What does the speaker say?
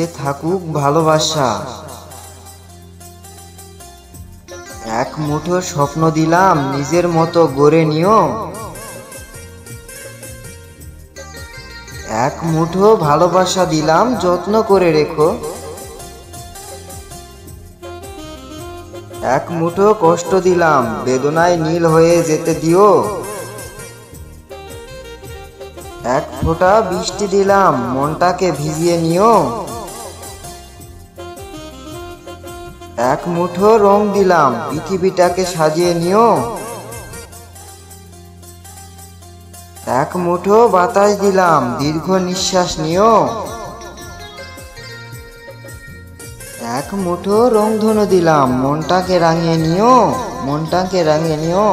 বুকে থাকুক ভালোবাসা। এক মুঠো স্বপ্ন দিলাম নিজের মতো গড়ে নিও। এক মুঠো ভালোবাসা দিলাম যত্ন করে রেখো। এক মুঠো কষ্ট দিলাম বেদনায় নীল হয়ে যেতে দিও। এক ফোঁটা বৃষ্টি দিলাম মনটাকে ভিজিয়ে নিও। এক মুঠো রং দিলাম পৃথিবীটাকে সাজিয়ে নিও। এক মুঠো বাতাস দিলাম দীর্ঘ নিঃশ্বাস নিও। এক মুঠো রংধনু দিলাম মনটাকে রাঙিয়ে নিও, মনটাকে রাঙিয়ে নিও।